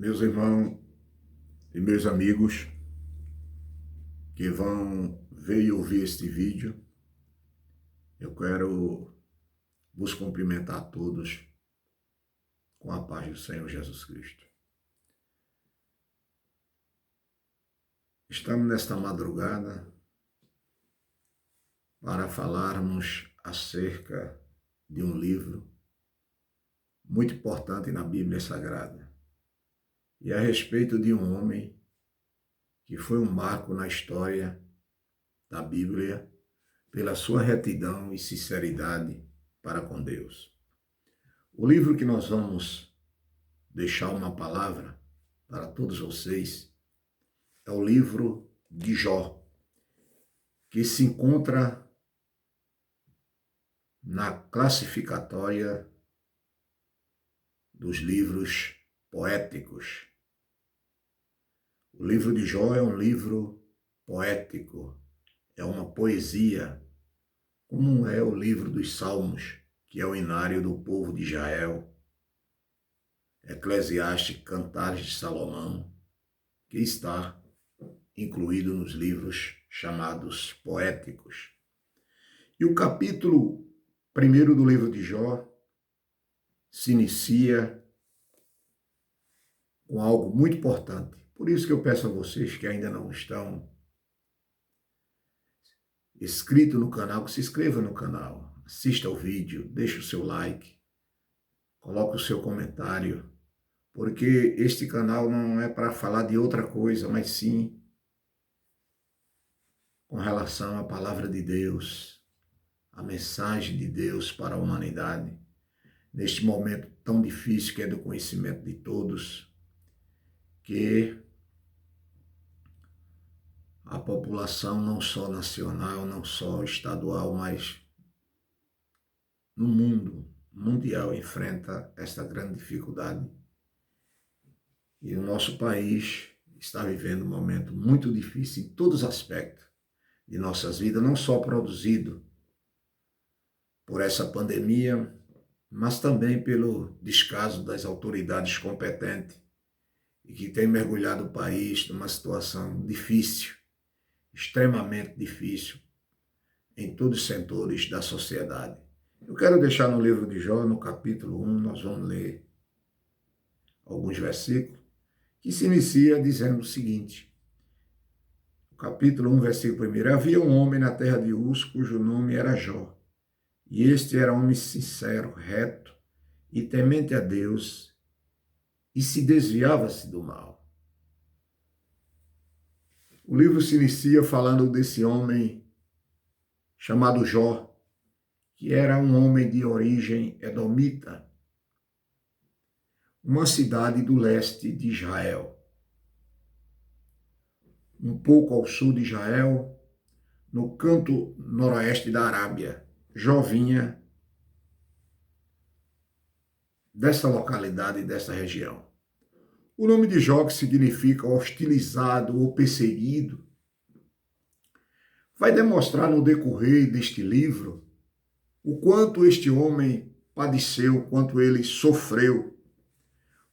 Meus irmãos e meus amigos que vão ver e ouvir este vídeo, eu quero vos cumprimentar a todos com a paz do Senhor Jesus Cristo. Estamos nesta madrugada para falarmos acerca de um livro muito importante na Bíblia Sagrada e a respeito de um homem que foi um marco na história da Bíblia pela sua retidão e sinceridade para com Deus. O livro que nós vamos deixar uma palavra para todos vocês é o livro de Jó, que se encontra na classificatória dos livros poéticos. O livro de Jó é um livro poético, é uma poesia, como é o livro dos Salmos, que é o inário do povo de Israel, Eclesiastes, Cantares de Salomão, que está incluído nos livros chamados poéticos. E o capítulo 1 do livro de Jó se inicia com algo muito importante. Por isso que eu peço a vocês que ainda não estão inscritos no canal, que se inscreva no canal, assista ao vídeo, deixe o seu like, coloque o seu comentário, porque este canal não é para falar de outra coisa, mas sim com relação à palavra de Deus, a mensagem de Deus para a humanidade, neste momento tão difícil que é do conhecimento de todos, que a população não só nacional, não só estadual, mas no mundo mundial enfrenta esta grande dificuldade. E o nosso país está vivendo um momento muito difícil em todos os aspectos de nossas vidas, não só produzido por essa pandemia, mas também pelo descaso das autoridades competentes e que tem mergulhado o país numa situação difícil, extremamente difícil, em todos os setores da sociedade. Eu quero deixar no livro de Jó, no capítulo 1, nós vamos ler alguns versículos, que se inicia dizendo o seguinte, o capítulo 1, versículo 1, havia um homem na terra de Uz, cujo nome era Jó, e este era homem sincero, reto e temente a Deus, e se desviava-se do mal. O livro se inicia falando desse homem chamado Jó, que era um homem de origem edomita, uma cidade do leste de Israel. Um pouco ao sul de Israel, no canto noroeste da Arábia. Jó vinha dessa localidade, dessa região. O nome de Jó, que significa hostilizado ou perseguido, vai demonstrar no decorrer deste livro o quanto este homem padeceu, o quanto ele sofreu,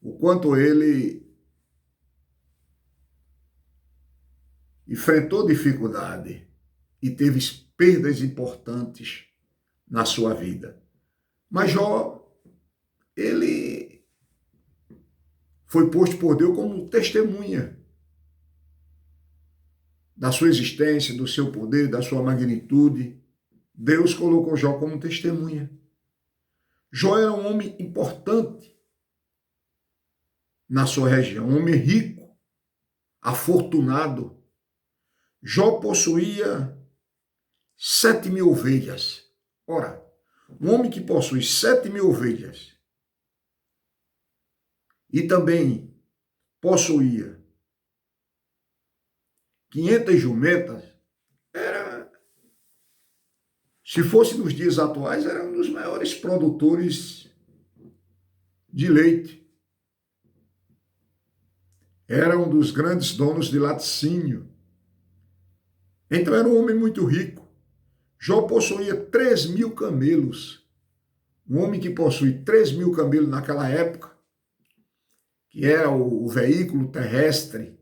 o quanto ele enfrentou dificuldade e teve perdas importantes na sua vida. Mas Jó, ele foi posto por Deus como testemunha da sua existência, do seu poder, da sua magnitude. Deus colocou Jó como testemunha. Jó era um homem importante na sua região, um homem rico, afortunado. Jó possuía 7.000 ovelhas. Ora, um homem que possui 7.000 ovelhas e também possuía 500 jumentas, se fosse nos dias atuais, era um dos maiores produtores de leite. Era um dos grandes donos de laticínio. Então era um homem muito rico. Jó possuía 3.000 camelos. Um homem que possui 3.000 camelos naquela época, que era o veículo terrestre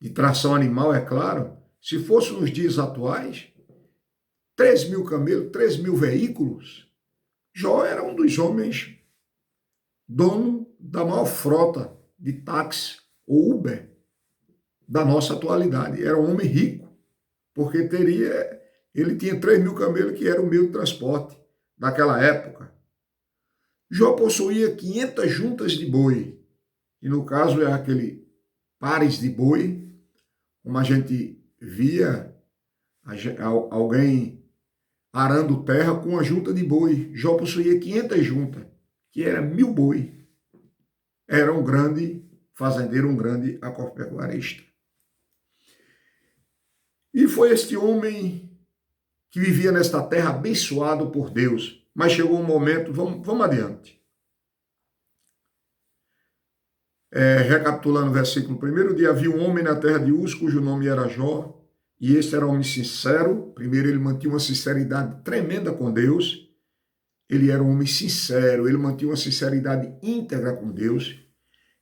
de tração animal, é claro, se fosse nos dias atuais, 3.000 camelos, 3.000 veículos, Jó era um dos homens dono da maior frota de táxi ou Uber da nossa atualidade. Era um homem rico, porque ele tinha 3.000 camelos, que era o meio de transporte naquela época. Jó possuía 500 juntas de boi, e no caso é aquele pares de boi, como a gente via alguém arando terra com uma junta de boi. Jó possuía 500 juntas, que era 1.000 boi. Era um grande fazendeiro, um grande agropecuarista. E foi este homem que vivia nesta terra abençoado por Deus. Mas chegou um momento, vamos adiante. Recapitulando o versículo 1, havia um homem na terra de Uz, cujo nome era Jó, e este era um homem sincero. Primeiro, ele mantinha uma sinceridade tremenda com Deus. Ele era um homem sincero, ele mantinha uma sinceridade íntegra com Deus,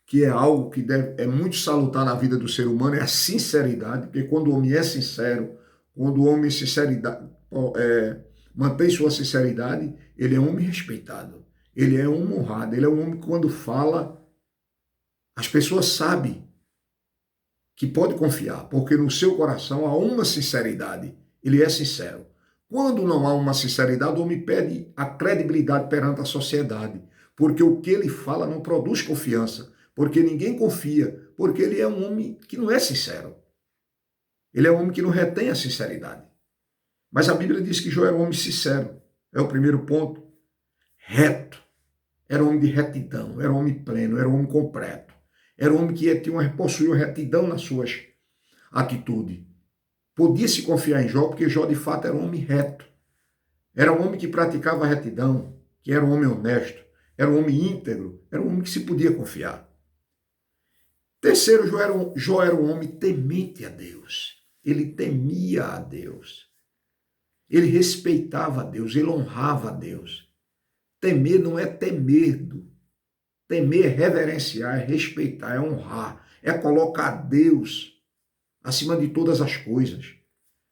que é algo que é muito salutar na vida do ser humano, é a sinceridade, porque quando o homem é sincero, quando o homem mantém sua sinceridade, ele é um homem respeitado, ele é um honrado, ele é um homem que quando fala, as pessoas sabem que pode confiar, porque no seu coração há uma sinceridade, ele é sincero. Quando não há uma sinceridade, o homem perde a credibilidade perante a sociedade, porque o que ele fala não produz confiança, porque ninguém confia, porque ele é um homem que não é sincero. Ele é um homem que não retém a sinceridade. Mas a Bíblia diz que Jó era um homem sincero. É o primeiro ponto. Reto. Era um homem de retidão, era um homem pleno, era um homem completo. Era um homem que possuía retidão nas suas atitudes. Podia-se confiar em Jó, porque Jó de fato era um homem reto. Era um homem que praticava a retidão, que era um homem honesto, era um homem íntegro, era um homem que se podia confiar. Terceiro, Jó era um homem temente a Deus. Ele temia a Deus. Ele respeitava a Deus, ele honrava a Deus. Temer não é ter medo. Temer é reverenciar, é respeitar, é honrar, é colocar Deus acima de todas as coisas.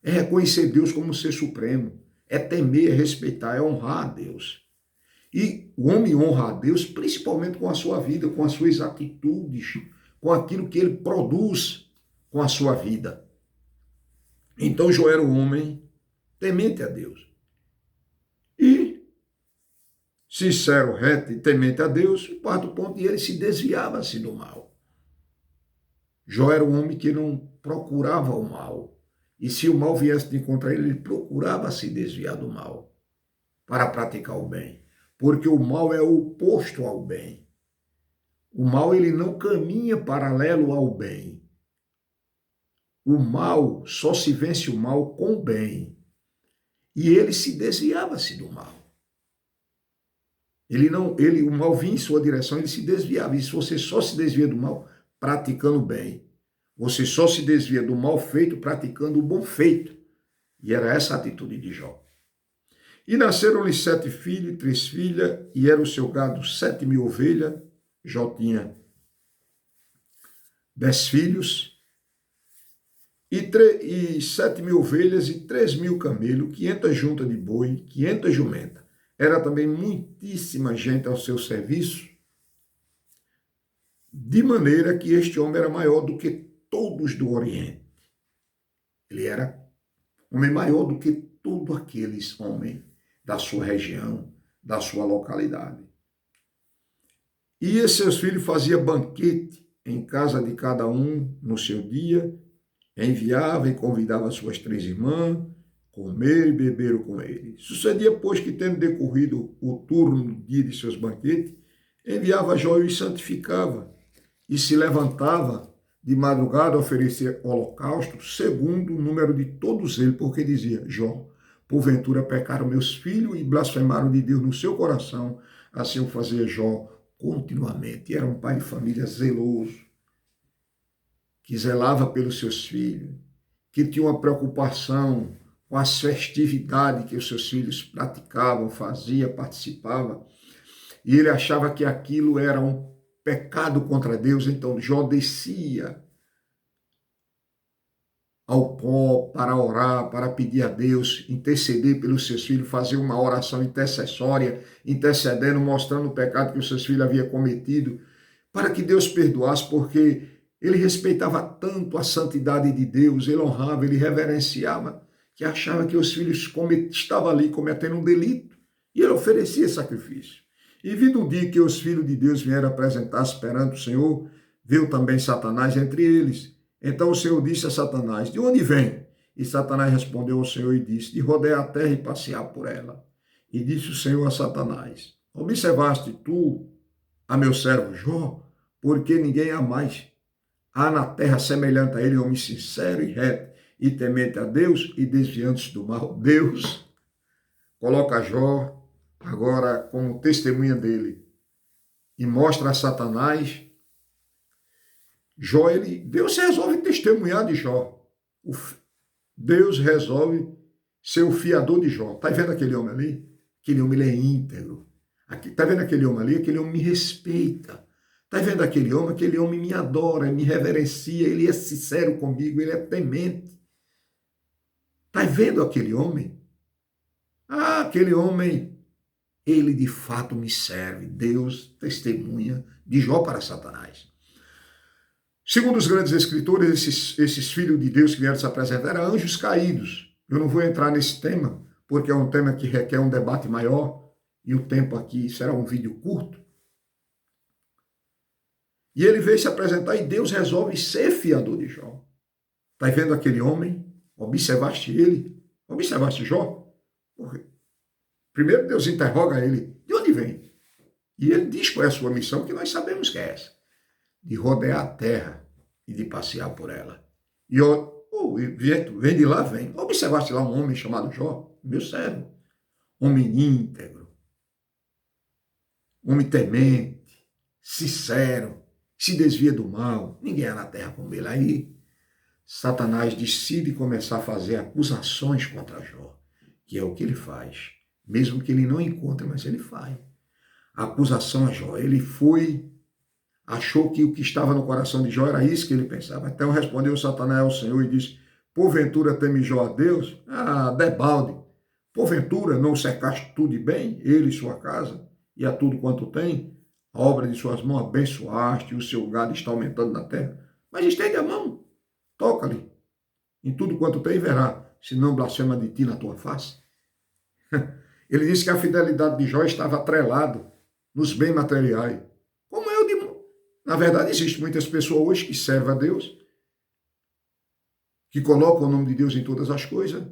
É reconhecer Deus como ser supremo. É temer, é respeitar, é honrar a Deus. E o homem honra a Deus principalmente com a sua vida, com as suas atitudes, com aquilo que ele produz com a sua vida. Então Jó era um homem temente a Deus. E sincero, reto e temente a Deus, o quarto ponto, e ele se desviava-se do mal. Jó era um homem que não procurava o mal. E se o mal viesse de encontrar ele, ele procurava se desviar do mal para praticar o bem. Porque o mal é oposto ao bem. O mal, ele não caminha paralelo ao bem. O mal, só se vence o mal com o bem. E ele se desviava-se do mal. O mal vinha em sua direção, ele se desviava. E se você só se desvia do mal praticando o bem, você só se desvia do mal feito praticando o bom feito. E era essa a atitude de Jó. E nasceram-lhe 7 filhos e 3 filhas, e era o seu gado 7.000 ovelhas. Jó tinha 10 filhos, e 7.000 ovelhas e 3.000 camelos, 500 juntas de boi, 500 jumentas. Era também muitíssima gente ao seu serviço, de maneira que este homem era maior do que todos do Oriente. Ele era homem maior do que todos aqueles homens da sua região, da sua localidade. E seus filhos faziam banquete em casa de cada um no seu dia, enviava e convidava suas 3 irmãs, comer e beberam com ele. Sucedia, pois, que tendo decorrido o turno do dia de seus banquetes, enviava Jó e os santificava, e se levantava de madrugada a oferecer holocausto, segundo o número de todos eles, porque dizia: Jó, porventura pecaram meus filhos e blasfemaram de Deus no seu coração. Assim o fazia Jó continuamente. Era um pai de família zeloso, que zelava pelos seus filhos, que tinha uma preocupação com as festividades que os seus filhos praticavam, fazia, participava. e ele achava que aquilo era um pecado contra Deus, então Jó descia ao pó para orar, para pedir a Deus, interceder pelos seus filhos, fazer uma oração intercessória, intercedendo, mostrando o pecado que os seus filhos haviam cometido, para que Deus perdoasse, porque ele respeitava tanto a santidade de Deus, ele honrava, ele reverenciava, que achava que os filhos estavam ali cometendo um delito, e ele oferecia sacrifício. E vindo um dia que os filhos de Deus vieram apresentar-se perante o Senhor, veio também Satanás entre eles. Então o Senhor disse a Satanás, de onde vem? E Satanás respondeu ao Senhor e disse, de rodear a terra e passear por ela. E disse o Senhor a Satanás, observaste tu a meu servo Jó, porque ninguém há mais. Há na terra semelhante a ele homem sincero e reto, e temente a Deus e desviante do mal. Deus coloca Jó agora como testemunha dele e mostra a Satanás Jó, Deus resolve testemunhar de Jó. Deus resolve ser o fiador de Jó. Está vendo aquele homem ali? Aquele homem ele é íntegro. Está vendo aquele homem ali? Aquele homem me respeita. Está vendo aquele homem me adora, me reverencia, ele é sincero comigo, ele é temente. Está vendo aquele homem? Ah, aquele homem, ele de fato me serve. Deus testemunha de Jó para Satanás. Segundo os grandes escritores, esses filhos de Deus que vieram se apresentar eram anjos caídos. Eu não vou entrar nesse tema, porque é um tema que requer um debate maior, e o tempo aqui será um vídeo curto. E ele veio se apresentar e Deus resolve ser fiador de Jó. Está vendo aquele homem? Observaste ele? Observaste Jó? Primeiro Deus interroga ele, de onde vem? E ele diz qual é a sua missão, que nós sabemos que é essa. De rodear a terra e de passear por ela. E vem de lá, vem. Observaste lá um homem chamado Jó, meu servo. Homem íntegro, homem temente, sincero, se desvia do mal. Ninguém há na terra como ele. Aí, Satanás decide começar a fazer acusações contra Jó, que é o que ele faz. Mesmo que ele não encontre, mas ele faz. A acusação a Jó, ele achou que o que estava no coração de Jó era isso que ele pensava. Então respondeu Satanás ao Senhor e disse, porventura teme Jó a Deus? Ah, debalde. Porventura não cercaste tudo de bem, ele e sua casa, e a tudo quanto tem? A obra de suas mãos abençoaste, e o seu gado está aumentando na terra. Mas estende a mão, toca-lhe, em tudo quanto tem verá, se não blasfema de ti na tua face. Ele disse que a fidelidade de Jó estava atrelado nos bens materiais. Como eu de... Na verdade, existem muitas pessoas hoje que servem a Deus, que colocam o nome de Deus em todas as coisas,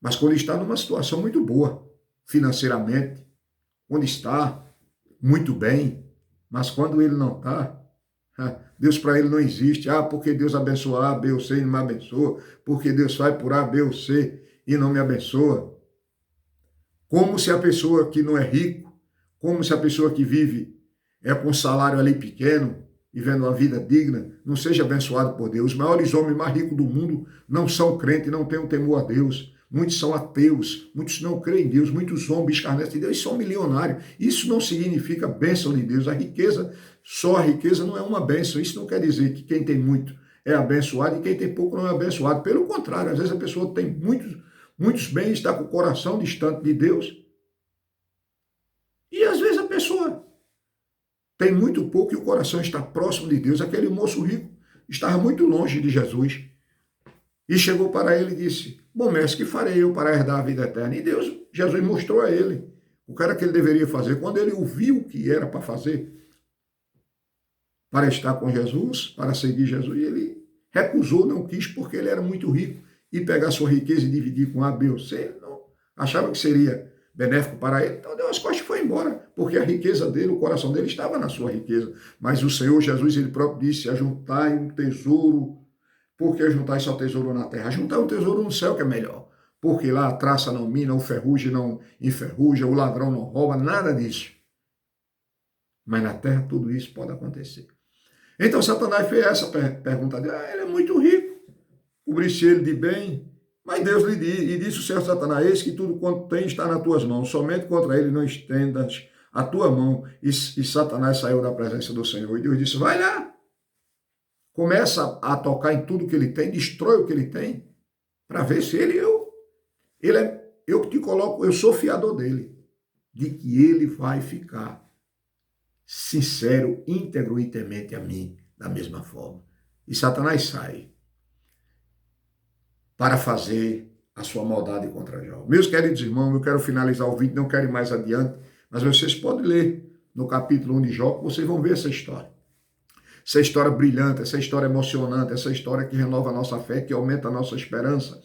mas quando está numa situação muito boa, financeiramente, quando está muito bem, mas quando ele não está, Deus para ele não existe. Ah, porque Deus abençoa A, B ou C e não me abençoa, porque Deus faz por A, B ou C e não me abençoa. Como se a pessoa que não é rico, como se a pessoa que vive com um salário ali pequeno, vivendo uma vida digna, não seja abençoado por Deus. Os maiores homens mais ricos do mundo não são crentes, não têm um temor a Deus. Muitos são ateus, muitos não creem em Deus, muitos zombam, escarnecem de Deus e são milionários. Isso não significa bênção de Deus. A riqueza, só a riqueza não é uma bênção. Isso não quer dizer que quem tem muito é abençoado e quem tem pouco não é abençoado. Pelo contrário, às vezes a pessoa tem muitos bens e está com o coração distante de Deus. E às vezes a pessoa tem muito pouco e o coração está próximo de Deus. Aquele moço rico estava muito longe de Jesus. E chegou para ele e disse, bom mestre, que farei eu para herdar a vida eterna? E Jesus mostrou a ele o que era que ele deveria fazer. Quando ele ouviu o que era para fazer, para estar com Jesus, para seguir Jesus, ele recusou, não quis, porque ele era muito rico. E pegar sua riqueza e dividir com A, B ou C, ele não achava que seria benéfico para ele. Então deu as costas e foi embora, porque a riqueza dele, o coração dele estava na sua riqueza. Mas o Senhor Jesus, ele próprio disse, ajuntai um tesouro. Por que juntar só tesouro na terra? Juntar um tesouro no céu que é melhor. Porque lá a traça não mina, o ferrugem não enferruja, o ladrão não rouba, nada disso. Mas na terra tudo isso pode acontecer. Então Satanás fez essa pergunta dele. Ele é muito rico, cobrisse ele de bem. Mas Deus lhe disse, e disse o Senhor Satanás, eis que tudo quanto tem está nas tuas mãos. Somente contra ele não estendas a tua mão. E Satanás saiu da presença do Senhor. E Deus disse, vai lá, começa a tocar em tudo que ele tem, destrói o que ele tem, para ver se eu que te coloco, eu sou fiador dele, de que ele vai ficar sincero, íntegro e temente a mim, da mesma forma. E Satanás sai para fazer a sua maldade contra Jó. Meus queridos irmãos, eu quero finalizar o vídeo, não quero ir mais adiante, mas vocês podem ler no capítulo 1 de Jó, vocês vão ver essa história. Essa história brilhante, essa história emocionante, essa história que renova a nossa fé, que aumenta a nossa esperança,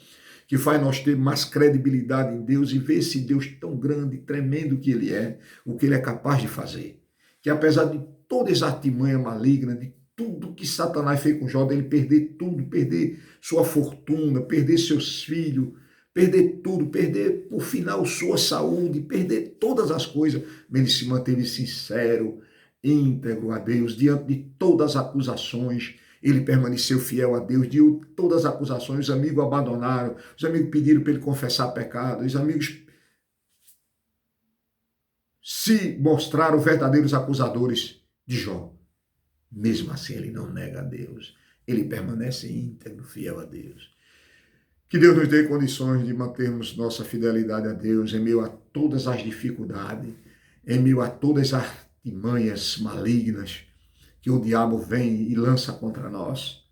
que faz nós ter mais credibilidade em Deus e ver esse Deus tão grande, tremendo que Ele é, o que Ele é capaz de fazer. Que apesar de toda essa artimanha maligna, de tudo que Satanás fez com Jó, dele perder tudo, perder sua fortuna, perder seus filhos, perder tudo, perder, por final, sua saúde, perder todas as coisas, ele se manteve sincero, íntegro a Deus, diante de todas as acusações, ele permaneceu fiel a Deus, de todas as acusações, os amigos abandonaram, os amigos pediram para ele confessar pecado, os amigos se mostraram verdadeiros acusadores de Jó. Mesmo assim, ele não nega a Deus, ele permanece íntegro, fiel a Deus. Que Deus nos dê condições de mantermos nossa fidelidade a Deus em meio a todas as dificuldades, em meio a todas as artimanhas malignas que o diabo vem e lança contra nós,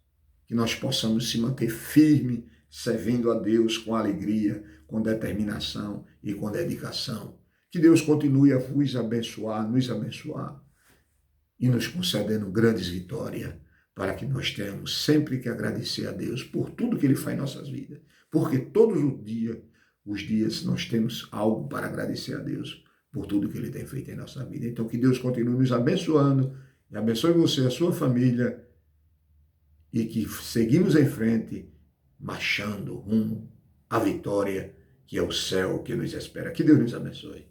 que nós possamos se manter firme, servindo a Deus com alegria, com determinação e com dedicação. Que Deus continue a vos abençoar, nos abençoar e nos concedendo grandes vitórias, para que nós tenhamos sempre que agradecer a Deus por tudo que Ele faz em nossas vidas, porque todos os dias nós temos algo para agradecer a Deus por tudo que Ele tem feito em nossa vida. Então que Deus continue nos abençoando, e abençoe você, a sua família, e que seguimos em frente, marchando rumo à vitória, que é o céu que nos espera. Que Deus nos abençoe.